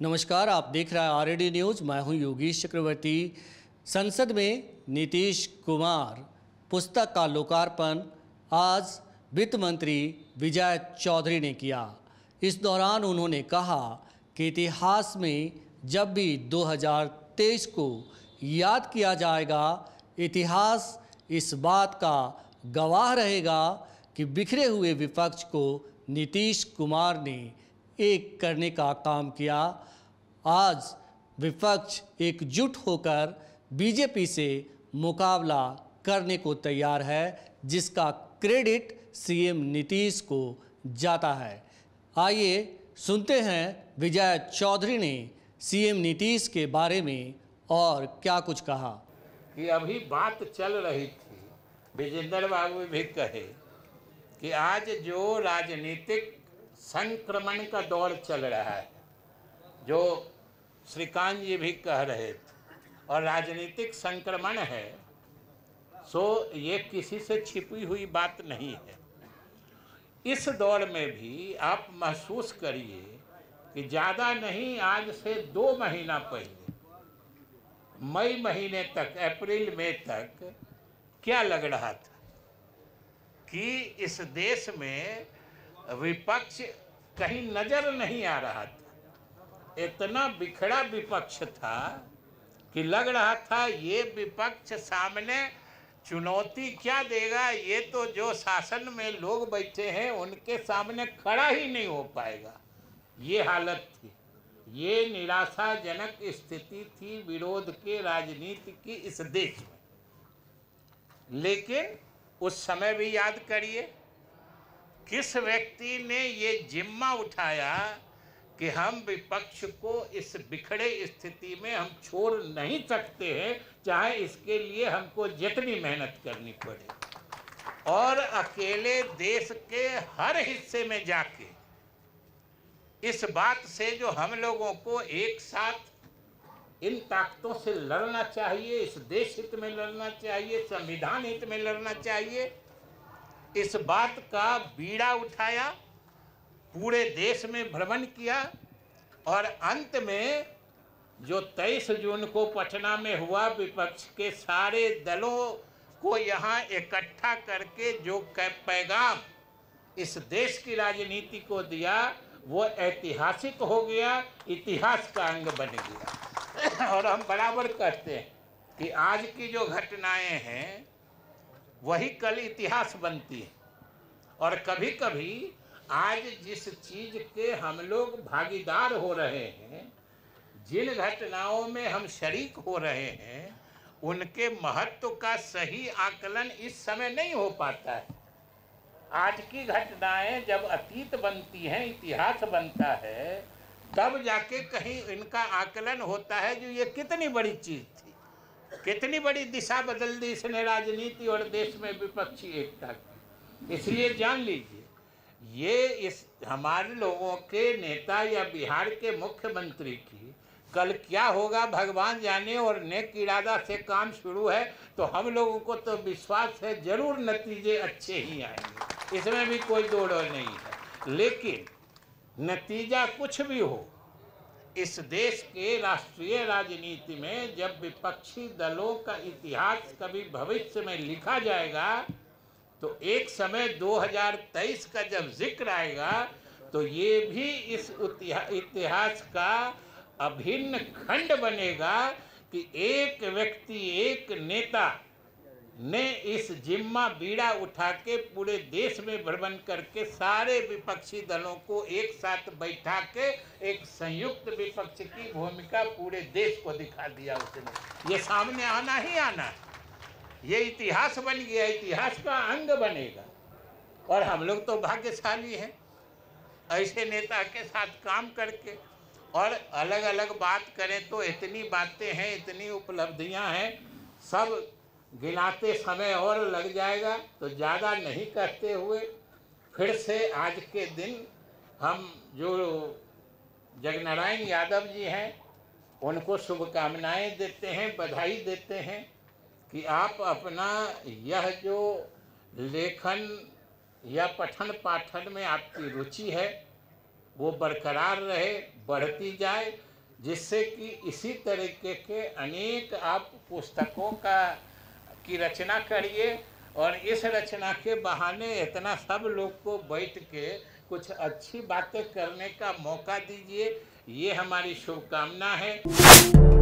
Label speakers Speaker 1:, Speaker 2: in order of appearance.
Speaker 1: नमस्कार, आप देख रहे हैं आरएडी न्यूज़। मैं हूं योगेश चक्रवर्ती। संसद में नीतीश कुमार पुस्तक का लोकार्पण आज वित्त मंत्री विजय चौधरी ने किया। इस दौरान उन्होंने कहा कि इतिहास में जब भी 2023 को याद किया जाएगा, इतिहास इस बात का गवाह रहेगा कि बिखरे हुए विपक्ष को नीतीश कुमार ने एक करने का काम किया। आज विपक्ष एकजुट होकर बीजेपी से मुकाबला करने को तैयार है, जिसका क्रेडिट सीएम नीतीश को जाता है। आइए सुनते हैं विजय चौधरी ने सीएम नीतीश के बारे में और क्या कुछ कहा।
Speaker 2: कि अभी बात चल रही थी, विजेंद्र बाबू भी कहे कि आज जो राजनीतिक संक्रमण का दौर चल रहा है, जो श्रीकांत जी भी कह रहे थे, और राजनीतिक संक्रमण है, सो ये किसी से छिपी हुई बात नहीं है। इस दौर में भी आप महसूस करिए कि ज़्यादा नहीं, आज से 2 महीना पहले, मई महीने तक, अप्रैल मई तक क्या लग रहा था कि इस देश में विपक्ष कहीं नजर नहीं आ रहा था। इतना बिखरा विपक्ष था कि लग रहा था ये विपक्ष सामने चुनौती क्या देगा, ये तो जो शासन में लोग बैठे हैं उनके सामने खड़ा ही नहीं हो पाएगा। ये हालत थी, ये निराशाजनक स्थिति थी विरोध के राजनीति की इस देश में। लेकिन उस समय भी याद करिए किस व्यक्ति ने ये जिम्मा उठाया कि हम विपक्ष को इस बिखरे स्थिति में हम छोड़ नहीं सकते हैं, चाहे इसके लिए हमको जितनी मेहनत करनी पड़े, और अकेले देश के हर हिस्से में जाके इस बात से जो हम लोगों को एक साथ इन ताकतों से लड़ना चाहिए, इस देश हित में लड़ना चाहिए, संविधान हित में लड़ना चाहिए, इस बात का बीड़ा उठाया, पूरे देश में भ्रमण किया, और अंत में जो 23 जून को पटना में हुआ, विपक्ष के सारे दलों को यहाँ इकट्ठा करके जो पैगाम इस देश की राजनीति को दिया, वो ऐतिहासिक हो गया, इतिहास का अंग बन गया। और हम बराबर कहते हैं कि आज की जो घटनाएं हैं वही कल इतिहास बनती है। और कभी कभी आज जिस चीज़ के हम लोग भागीदार हो रहे हैं, जिन घटनाओं में हम शरीक हो रहे हैं, उनके महत्व का सही आकलन इस समय नहीं हो पाता है। आज की घटनाएं जब अतीत बनती हैं, इतिहास बनता है, तब जाके कहीं इनका आकलन होता है जो ये कितनी बड़ी चीज़ थी, कितनी बड़ी दिशा बदल दी इसने राजनीति और देश में विपक्षी एकता की। इसलिए जान लीजिए, ये इस हमारे लोगों के नेता या बिहार के मुख्यमंत्री की कल क्या होगा भगवान जाने, और नेक इरादा से काम शुरू है तो हम लोगों को तो विश्वास है जरूर नतीजे अच्छे ही आएंगे, इसमें भी कोई दो राय नहीं है। लेकिन नतीजा कुछ भी हो, इस देश के राष्ट्रीय राजनीति में जब विपक्षी दलों का इतिहास कभी भविष्य में लिखा जाएगा, तो एक समय 2023 का जब जिक्र आएगा, तो ये भी इस इतिहास का अभिन्न खंड बनेगा कि एक व्यक्ति, एक नेता ने इस जिम्मा बीड़ा उठा के पूरे देश में भ्रमण करके सारे विपक्षी दलों को एक साथ बैठा के एक संयुक्त विपक्ष की भूमिका पूरे देश को दिखा दिया उसने। ये सामने आना ही आना है, ये इतिहास बन गया, इतिहास का अंग बनेगा। और हम लोग तो भाग्यशाली हैं ऐसे नेता के साथ काम करके। और अलग अलग बात करें तो इतनी बातें हैं, इतनी उपलब्धियां हैं, सब गिनाते समय और लग जाएगा, तो ज़्यादा नहीं कहते हुए फिर से आज के दिन हम जो जगनारायण यादव जी हैं उनको शुभकामनाएं देते हैं, बधाई देते हैं कि आप अपना यह जो लेखन या पठन पाठन में आपकी रुचि है वो बरकरार रहे, बढ़ती जाए, जिससे कि इसी तरीके के अनेक आप पुस्तकों की रचना करिए और इस रचना के बहाने इतना सब लोग को बैठ के कुछ अच्छी बातें करने का मौका दीजिए। ये हमारी शुभकामना है।